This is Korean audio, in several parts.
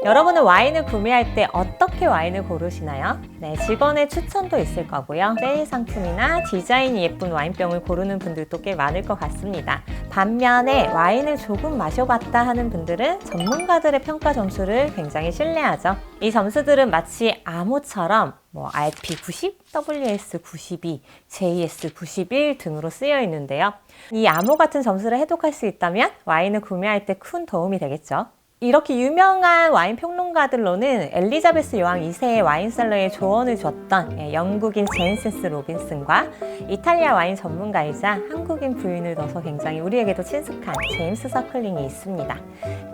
여러분은 와인을 구매할 때 어떻게 와인을 고르시나요? 네, 직원의 추천도 있을 거고요. 세일 상품이나 디자인이 예쁜 와인병을 고르는 분들도 꽤 많을 것 같습니다. 반면에 와인을 조금 마셔봤다 하는 분들은 전문가들의 평가 점수를 굉장히 신뢰하죠. 이 점수들은 마치 암호처럼 RP 90, WS 92, JS 91 등으로 쓰여 있는데요. 이 암호 같은 점수를 해독할 수 있다면 와인을 구매할 때 큰 도움이 되겠죠. 이렇게 유명한 와인 평론가들로는 엘리자베스 여왕 2세의 와인셀러에 조언을 줬던 영국인 제임스 로빈슨과 이탈리아 와인 전문가이자 한국인 부인을 둬서 굉장히 우리에게도 친숙한 제임스 서클링이 있습니다.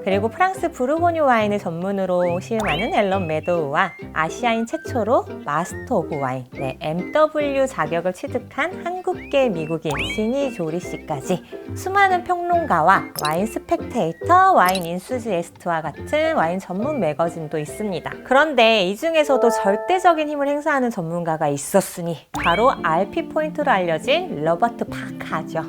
그리고 프랑스 부르고뉴 와인을 전문으로 시음하는 앨런 메도우와 아시아인 최초로 마스터 오브 와인 MW 자격을 취득한 한국계 미국인 지니 조리 씨까지 수많은 평론가와 와인 스펙테이터, 와인 인수지에스트와 같은 와인 전문 매거진도 있습니다. 그런데 이 중에서도 절대적인 힘을 행사하는 전문가가 있었으니 바로 RP 포인트로 알려진 로버트 파카죠.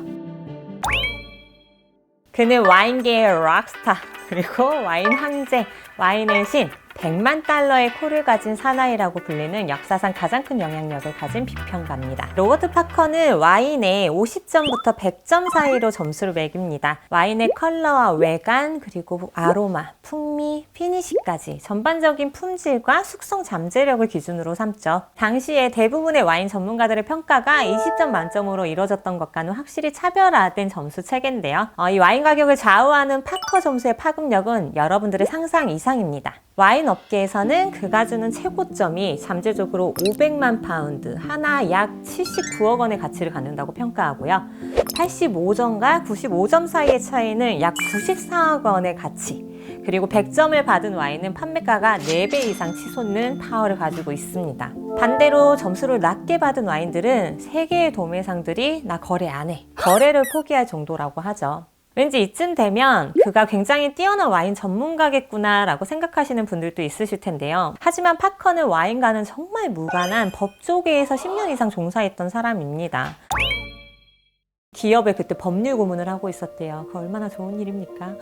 그는 와인계의 락스타, 그리고 와인 황제, 와인의 신, 100만 달러의 코를 가진 사나이라고 불리는 역사상 가장 큰 영향력을 가진 비평가입니다. 로버트 파커는 와인에 50점부터 100점 사이로 점수를 매깁니다. 와인의 컬러와 외관, 그리고 아로마, 풍미, 피니시까지 전반적인 품질과 숙성 잠재력을 기준으로 삼죠. 당시에 대부분의 와인 전문가들의 평가가 20점 만점으로 이루어졌던 것과는 확실히 차별화된 점수 체계인데요. 이 와인 가격을 좌우하는 파커 점수의 파급력은 여러분들의 상상 이상입니다. 와인 업계에서는 그가 주는 최고점이 잠재적으로 500만 파운드, 하나 약 79억 원의 가치를 갖는다고 평가하고요. 85점과 95점 사이의 차이는 약 94억 원의 가치, 그리고 100점을 받은 와인은 판매가가 4배 이상 치솟는 파워를 가지고 있습니다. 반대로 점수를 낮게 받은 와인들은 세계의 도매상들이 나 거래 안 해, 거래를 포기할 정도라고 하죠. 왠지 이쯤 되면 그가 굉장히 뛰어난 와인 전문가겠구나 라고 생각하시는 분들도 있으실 텐데요. 하지만 파커는 와인과는 정말 무관한 법조계에서 10년 이상 종사했던 사람입니다. 기업에 그때 법률 고문을 하고 있었대요. 그 얼마나 좋은 일입니까?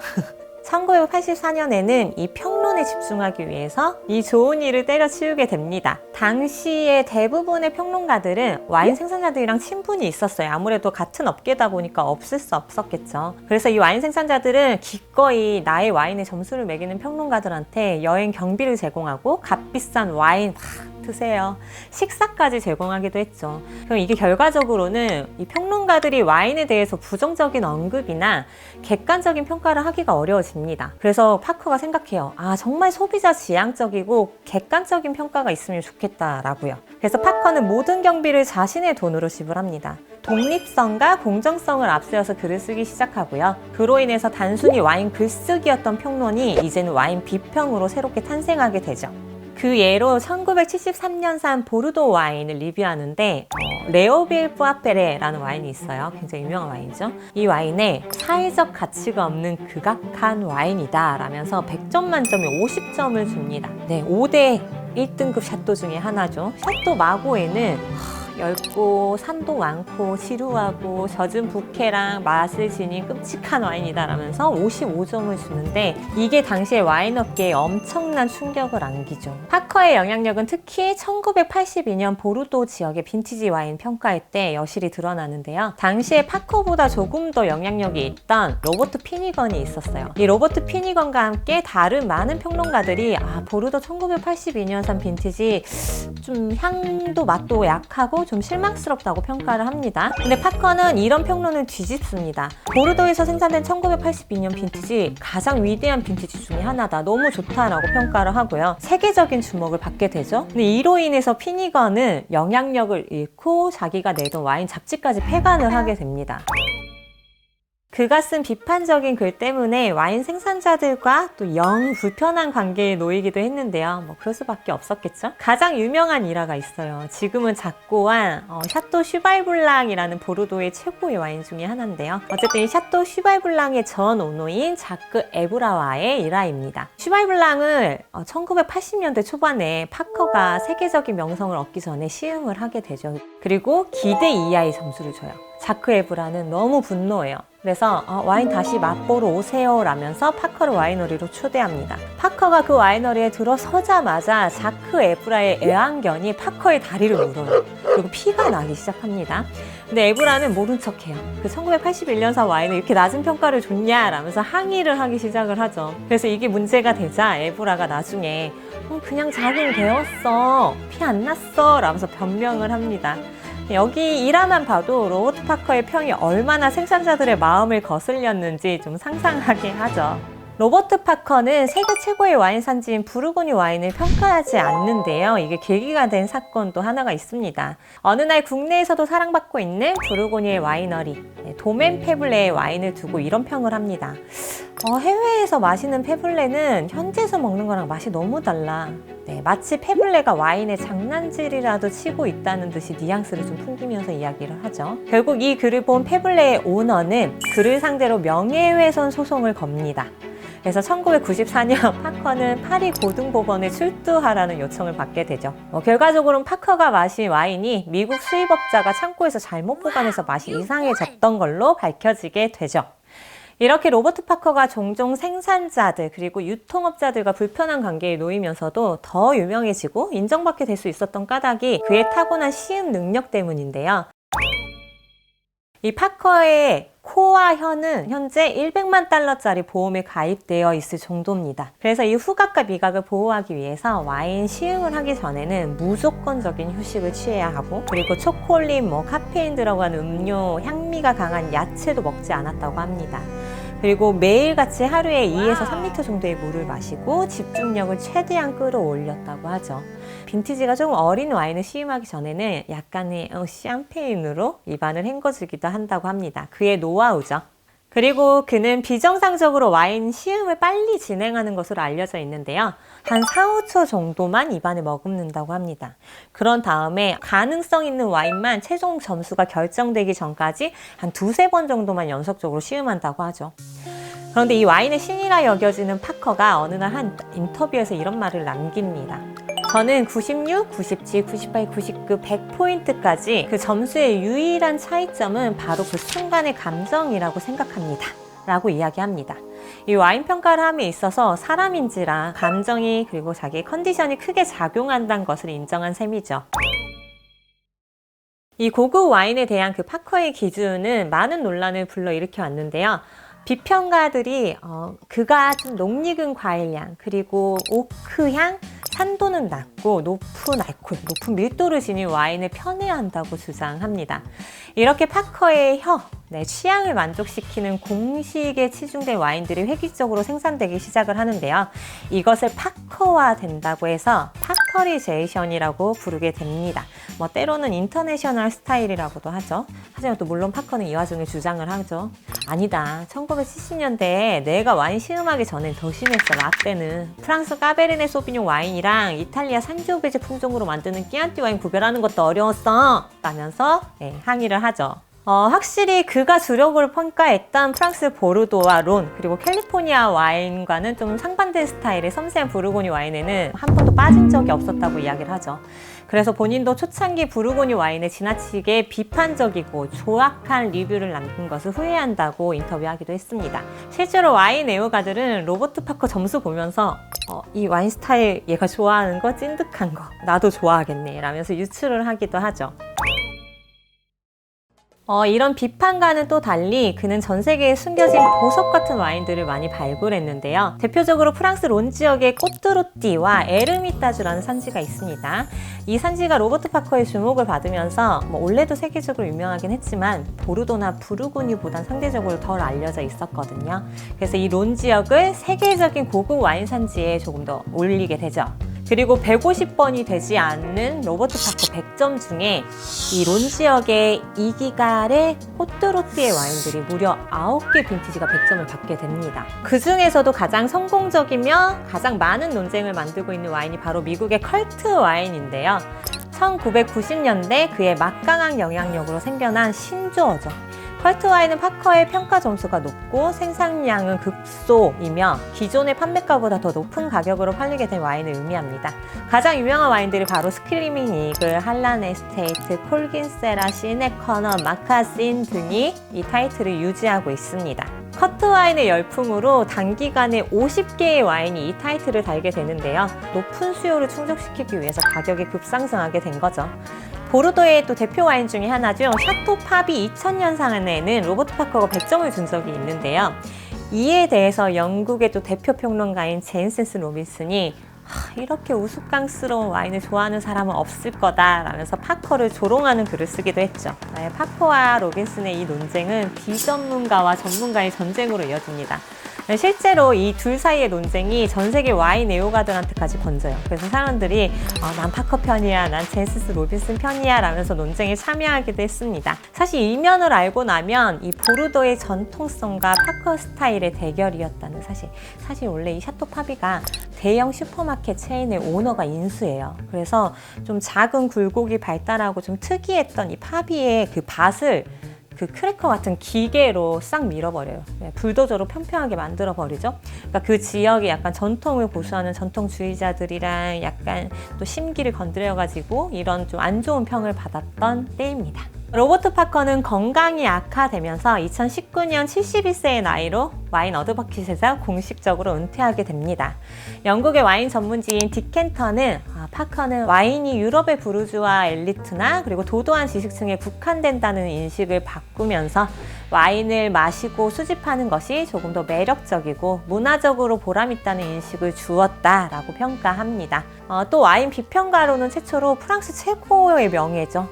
1984년에는 이 평론에 집중하기 위해서 이 좋은 일을 때려치우게 됩니다. 당시에 대부분의 평론가들은 와인 생산자들이랑 친분이 있었어요. 아무래도 같은 업계다 보니까 없을 수 없었겠죠. 그래서 이 와인 생산자들은 기꺼이 나의 와인의 점수를 매기는 평론가들한테 여행 경비를 제공하고 값비싼 와인 드세요, 식사까지 제공하기도 했죠. 그럼 이게 결과적으로는 이 평론가들이 와인에 대해서 부정적인 언급이나 객관적인 평가를 하기가 어려워집니다. 그래서 파커가 생각해요. 정말 소비자 지향적이고 객관적인 평가가 있으면 좋겠다라고요. 그래서 파커는 모든 경비를 자신의 돈으로 지불합니다. 독립성과 공정성을 앞세워서 글을 쓰기 시작하고요. 그로 인해서 단순히 와인 글쓰기였던 평론이 이제는 와인 비평으로 새롭게 탄생하게 되죠. 그 예로 1973년산 보르도 와인을 리뷰하는데 레오빌 뿌아페레라는 와인이 있어요. 굉장히 유명한 와인이죠. 이 와인에 사회적 가치가 없는 극악한 와인이다 라면서 100점 만점에 50점을 줍니다. 5대 1등급 샤또 중에 하나죠. 샤또 마고에는 얇고 산도 많고 지루하고 젖은 부케랑 맛을 지닌 끔찍한 와인이다 라면서 55점을 주는데 이게 당시에 와인업계에 엄청난 충격을 안기죠. 파커의 영향력은 특히 1982년 보르도 지역의 빈티지 와인 평가할 때 여실히 드러나는데요. 당시에 파커보다 조금 더 영향력이 있던 로버트 피니건이 있었어요. 이 로버트 피니건과 함께 다른 많은 평론가들이 보르도 1982년산 빈티지 좀 향도 맛도 약하고 좀 실망스럽다고 평가를 합니다. 근데 파커는 이런 평론을 뒤집습니다. 보르도에서 생산된 1982년 빈티지 가장 위대한 빈티지 중에 하나다, 너무 좋다라고 평가를 하고요. 세계적인 주목을 받게 되죠. 근데 이로 인해서 피니건은 영향력을 잃고 자기가 내던 와인 잡지까지 폐간을 하게 됩니다. 그가 쓴 비판적인 글 때문에 와인 생산자들과 또 영 불편한 관계에 놓이기도 했는데요. 그럴 수밖에 없었겠죠. 가장 유명한 일화가 있어요. 지금은 작고한 샤또 슈발블랑이라는 보르도의 최고의 와인 중에 하나인데요. 어쨌든 이 샤또 슈발블랑의 전 오너인 자크 에브라와의 일화입니다. 슈발블랑을 1980년대 초반에 파커가 세계적인 명성을 얻기 전에 시음을 하게 되죠. 그리고 기대 이하의 점수를 줘요. 자크 에브라는 너무 분노해요. 그래서 와인 다시 맛보러 오세요 라면서 파커를 와이너리로 초대합니다. 파커가 그 와이너리에 들어서자마자 자크 에브라의 애완견이 파커의 다리를 물어요. 그리고 피가 나기 시작합니다. 근데 에브라는 모른 척해요. 그 1981년산 와인을 이렇게 낮은 평가를 줬냐 라면서 항의를 하기 시작을 하죠. 그래서 이게 문제가 되자 에브라가 나중에 그냥 자기는 배웠어, 피 안 났어 라면서 변명을 합니다. 여기 일화만 봐도 로버트 파커의 평이 얼마나 생산자들의 마음을 거슬렸는지 좀 상상하게 하죠. 로버트 파커는 세계 최고의 와인 산지인 부르고뉴 와인을 평가하지 않는데요. 이게 계기가 된 사건도 하나가 있습니다. 어느 날 국내에서도 사랑받고 있는 부르고뉴의 와이너리 도멘 페블레의 와인을 두고 이런 평을 합니다. 해외에서 마시는 페블레는 현지에서 먹는 거랑 맛이 너무 달라. 마치 페블레가 와인의 장난질이라도 치고 있다는 듯이 뉘앙스를 좀 풍기면서 이야기를 하죠. 결국 이 글을 본 페블레의 오너는 그를 상대로 명예훼손 소송을 겁니다. 그래서 1994년 파커는 파리 고등법원에 출두하라는 요청을 받게 되죠. 결과적으로는 파커가 마신 와인이 미국 수입업자가 창고에서 잘못 보관해서 맛이 이상해졌던 걸로 밝혀지게 되죠. 이렇게 로버트 파커가 종종 생산자들 그리고 유통업자들과 불편한 관계에 놓이면서도 더 유명해지고 인정받게 될 수 있었던 까닭이 그의 타고난 시음 능력 때문인데요. 이 파커의 코와 혀는 현재 100만 달러짜리 보험에 가입되어 있을 정도입니다. 그래서 이 후각과 미각을 보호하기 위해서 와인 시음을 하기 전에는 무조건적인 휴식을 취해야 하고, 그리고 초콜릿, 카페인 들어간 음료, 향미가 강한 야채도 먹지 않았다고 합니다. 그리고 매일같이 하루에 2에서 3리터 정도의 물을 마시고 집중력을 최대한 끌어올렸다고 하죠. 빈티지가 조금 어린 와인을 시음하기 전에는 약간의 샴페인으로 입안을 헹궈주기도 한다고 합니다. 그의 노하우죠. 그리고 그는 비정상적으로 와인 시음을 빨리 진행하는 것으로 알려져 있는데요. 한 4, 5초 정도만 입안에 머금는다고 합니다. 그런 다음에 가능성 있는 와인만 최종 점수가 결정되기 전까지 한 2, 3번 정도만 연속적으로 시음한다고 하죠. 그런데 이 와인의 신이라 여겨지는 파커가 어느 날 한 인터뷰에서 이런 말을 남깁니다. 저는 96, 97, 98, 99, 100포인트까지 그 점수의 유일한 차이점은 바로 그 순간의 감정이라고 생각합니다. 라고 이야기합니다. 이 와인 평가를 함에 있어서 사람인지라 감정이 그리고 자기의 컨디션이 크게 작용한다는 것을 인정한 셈이죠. 이 고급 와인에 대한 그 파커의 기준은 많은 논란을 불러일으켜 왔는데요. 비평가들이 그가 좀 낯익은 과일향, 그리고 오크향, 산도는 낮고 높은 알코올, 높은 밀도를 지닌 와인을 편애한다고 주장합니다. 이렇게 파커의 취향을 만족시키는 공식에 치중된 와인들이 획일적으로 생산되기 시작을 하는데요. 이것을 파커화된다고 해서 파커리제이션이라고 부르게 됩니다. 때로는 인터내셔널 스타일이라고도 하죠. 하지만 또 물론 파커는 이 와중에 주장을 하죠. 아니다, 1970년대에 내가 와인 시음하기 전엔 더 심했어. 라떼는 프랑스 까베르네 소비뇽 와인이랑 이탈리아 산지오베제 품종으로 만드는 끼안띠 와인 구별하는 것도 어려웠어 라면서 항의를 하죠. 확실히 그가 주력으로 평가했던 프랑스 보르도와 론, 그리고 캘리포니아 와인과는 좀 상반된 스타일의 섬세한 부르고뉴 와인에는 한 번도 빠진 적이 없었다고 이야기를 하죠. 그래서 본인도 초창기 부르고뉴 와인에 지나치게 비판적이고 조악한 리뷰를 남긴 것을 후회한다고 인터뷰하기도 했습니다. 실제로 와인 애호가들은 로버트 파커 점수 보면서 이 와인 스타일 얘가 좋아하는 거 찐득한 거 나도 좋아하겠네 라면서 유추를 하기도 하죠. 이런 비판과는 또 달리 그는 전 세계에 숨겨진 보석 같은 와인들을 많이 발굴했는데요. 대표적으로 프랑스 론 지역의 꼬뚜로띠와 에르미따주라는 산지가 있습니다. 이 산지가 로버트 파커의 주목을 받으면서 원래도 세계적으로 유명하긴 했지만 보르도나 부르고뉴보단 상대적으로 덜 알려져 있었거든요. 그래서 이 론 지역을 세계적인 고급 와인 산지에 조금 더 올리게 되죠. 그리고 150번이 되지 않는 로버트 파커 100점 중에 이 론 지역의 이기갈의 꼬뚜로띠의 와인들이 무려 9개 빈티지가 100점을 받게 됩니다. 그 중에서도 가장 성공적이며 가장 많은 논쟁을 만들고 있는 와인이 바로 미국의 컬트 와인인데요. 1990년대 그의 막강한 영향력으로 생겨난 신조어죠. 컬트 와인은 파커의 평가 점수가 높고 생산량은 급소이며 기존의 판매가보다 더 높은 가격으로 팔리게 된 와인을 의미합니다. 가장 유명한 와인들이 바로 스크리밍 이글, 한란 에스테이트, 콜긴세라, 시네커너, 마카신 등이 이 타이틀을 유지하고 있습니다. 커트 와인의 열풍으로 단기간에 50개의 와인이 이 타이틀을 달게 되는데요. 높은 수요를 충족시키기 위해서 가격이 급상승하게 된 거죠. 보르도의 또 대표 와인 중에 하나죠. 샤토 파비 2000년산에는 로버트 파커가 100점을 준 적이 있는데요. 이에 대해서 영국의 또 대표 평론가인 제임스 로빈슨이 이렇게 우스꽝스러운 와인을 좋아하는 사람은 없을 거다라면서 파커를 조롱하는 글을 쓰기도 했죠. 파커와 로빈슨의 이 논쟁은 비전문가와 전문가의 전쟁으로 이어집니다. 실제로 이 둘 사이의 논쟁이 전 세계 와인 애호가들한테까지 번져요. 그래서 사람들이 난 파커 편이야, 난 제임스 로빈슨 편이야 라면서 논쟁에 참여하기도 했습니다. 사실 이면을 알고 나면 이 보르도의 전통성과 파커 스타일의 대결이었다는 사실 원래 이 샤토 파비가 대형 슈퍼마켓 체인의 오너가 인수예요. 그래서 좀 작은 굴곡이 발달하고 좀 특이했던 이 파비의 그 밭을 그 크래커 같은 기계로 싹 밀어버려요. 불도저로 평평하게 만들어버리죠. 그러니까 그 지역이 약간 전통을 고수하는 전통주의자들이랑 약간 또 심기를 건드려가지고 이런 좀 안 좋은 평을 받았던 때입니다. 로버트 파커는 건강이 악화되면서 2019년 71세의 나이로 와인 어드버킷에서 공식적으로 은퇴하게 됩니다. 영국의 와인 전문지인 디켄터는 파커는 와인이 유럽의 부르주아 엘리트나 그리고 도도한 지식층에 국한된다는 인식을 바꾸면서 와인을 마시고 수집하는 것이 조금 더 매력적이고 문화적으로 보람있다는 인식을 주었다라고 평가합니다. 또 와인 비평가로는 최초로 프랑스 최고의 명예죠.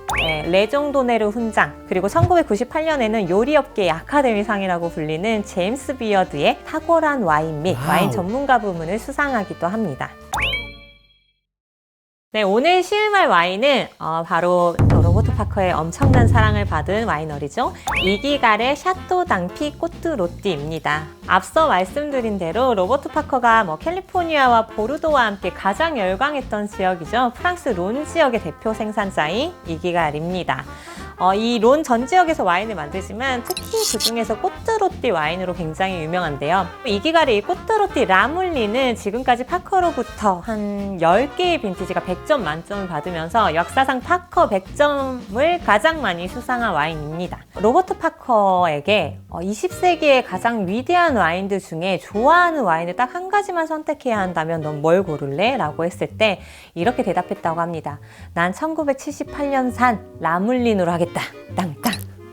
레종 도네르 훈장, 그리고 1998년에는 요리업계의 아카데미상이라고 불리는 제임스 비어드의 탁월한 와인 및 와인 전문가 부문을 수상하기도 합니다. 네, 오늘 시음할 와인은 바로 로버트 파커의 엄청난 사랑을 받은 와이너리죠. 이기갈의 샤또 당피 꼬뜨로띠입니다. 앞서 말씀드린 대로 로버트 파커가 캘리포니아와 보르도와 함께 가장 열광했던 지역이죠. 프랑스 론 지역의 대표 생산자인 이기갈입니다. 이 론 전 지역에서 와인을 만들지만 특히 그 중에서 꼬뜨로띠 와인으로 굉장히 유명한데요. 이기갈의 이 꼬뜨로띠 라물리는 지금까지 파커로부터 한 10개의 빈티지가 100점 만점을 받으면서 역사상 파커 100점을 가장 많이 수상한 와인입니다. 로버트 파커에게 20세기의 가장 위대한 와인들 중에 좋아하는 와인을 딱 한 가지만 선택해야 한다면 넌 뭘 고를래? 라고 했을 때 이렇게 대답했다고 합니다. 난 1978년산 라물린으로 하겠다. 땅땅.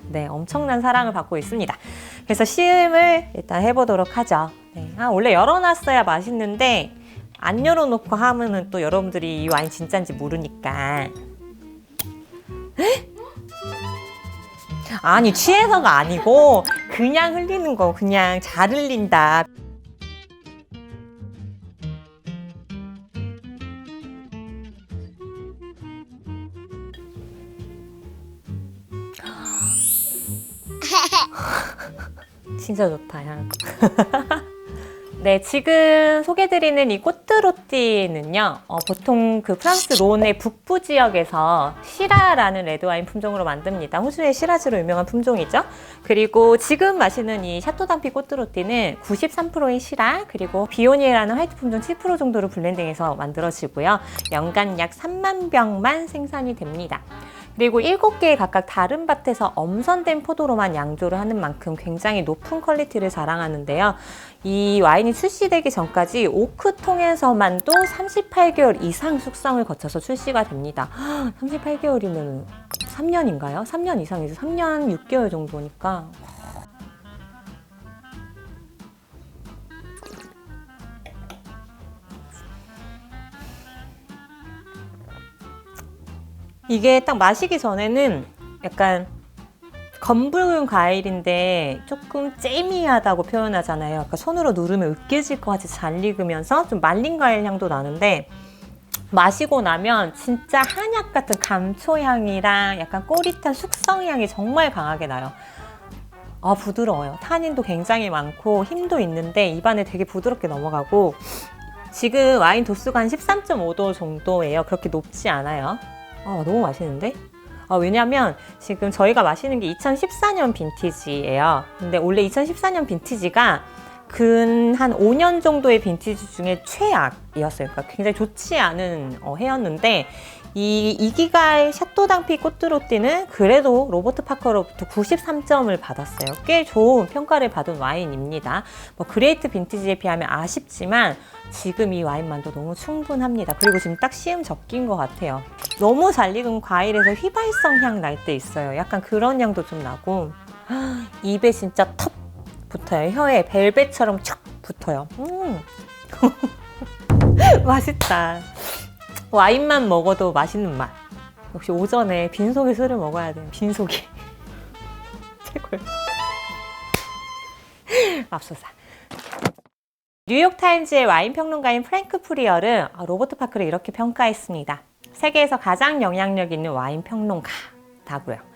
네, 엄청난 사랑을 받고 있습니다. 그래서 시음을 일단 해보도록 하죠. 네, 원래 열어놨어야 맛있는데 안 열어놓고 하면은 또 여러분들이 이 와인 진짜인지 모르니까. 아니, 취해서가 아니고 그냥 흘리는 거, 그냥 잘 흘린다. 진짜 좋다, 향. 네, 지금 소개드리는 이 꼬뜨로띠는요, 보통 그 프랑스 론의 북부 지역에서 시라라는 레드와인 품종으로 만듭니다. 호주의 시라즈로 유명한 품종이죠. 그리고 지금 마시는 이 샤토담피 꼬뜨로띠는 93%의 시라, 그리고 비오니에라는 화이트 품종 7% 정도를 블렌딩해서 만들어지고요. 연간 약 3만 병만 생산이 됩니다. 그리고 7개의 각각 다른 밭에서 엄선된 포도로만 양조를 하는 만큼 굉장히 높은 퀄리티를 자랑하는데요. 이 와인이 출시되기 전까지 오크통에서만도 38개월 이상 숙성을 거쳐서 출시가 됩니다. 38개월이면 3년인가요? 3년 이상이죠. 3년 6개월 정도니까. 이게 딱 마시기 전에는 약간 검붉은 과일인데 조금 잼미하다고 표현하잖아요. 약간 손으로 누르면 으깨질 것 같이 잘 익으면서 좀 말린 과일 향도 나는데 마시고 나면 진짜 한약 같은 감초향이랑 약간 꼬릿한 숙성향이 정말 강하게 나요. 부드러워요. 타닌도 굉장히 많고 힘도 있는데 입안에 되게 부드럽게 넘어가고 지금 와인 도수가 한 13.5도 정도예요. 그렇게 높지 않아요. 너무 맛있는데? 왜냐면 지금 저희가 마시는 게 2014년 빈티지예요. 근데 원래 2014년 빈티지가 근 한 5년 정도의 빈티지 중에 최악이었어요. 그러니까 굉장히 좋지 않은 해였는데 이 이기가의 샤또 당피 꼬뚜로띠는 그래도 로버트 파커로부터 93점을 받았어요. 꽤 좋은 평가를 받은 와인입니다. 뭐 그레이트 빈티지에 비하면 아쉽지만 지금 이 와인만도 너무 충분합니다. 그리고 지금 딱 시음 적긴 것 같아요. 너무 잘 익은 과일에서 휘발성 향 날 때 있어요. 약간 그런 향도 좀 나고 입에 진짜 턱 붙어요. 혀에 벨벳처럼 촥 붙어요. 맛있다. 와인만 먹어도 맛있는 맛. 역시 오전에 빈속에 술을 먹어야 돼요. 빈속에. 최고예요. 맙소사. 뉴욕타임즈의 와인 평론가인 프랭크 프리얼은 로버트 파커를 이렇게 평가했습니다. 세계에서 가장 영향력 있는 와인 평론가다고요.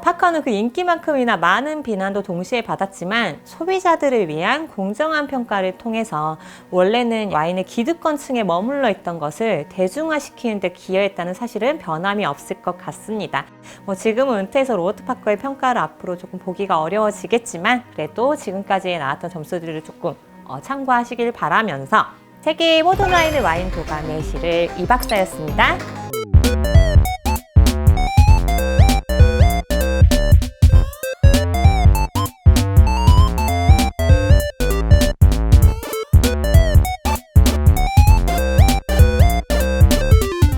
파커는 그 인기만큼이나 많은 비난도 동시에 받았지만 소비자들을 위한 공정한 평가를 통해서 원래는 와인의 기득권층에 머물러 있던 것을 대중화시키는 데 기여했다는 사실은 변함이 없을 것 같습니다. 지금은 은퇴해서 로버트 파커의 평가를 앞으로 조금 보기가 어려워지겠지만 그래도 지금까지 나왔던 점수들을 조금 참고하시길 바라면서 세계의 모든 와인을 와인 도감의 시를 이 박사였습니다.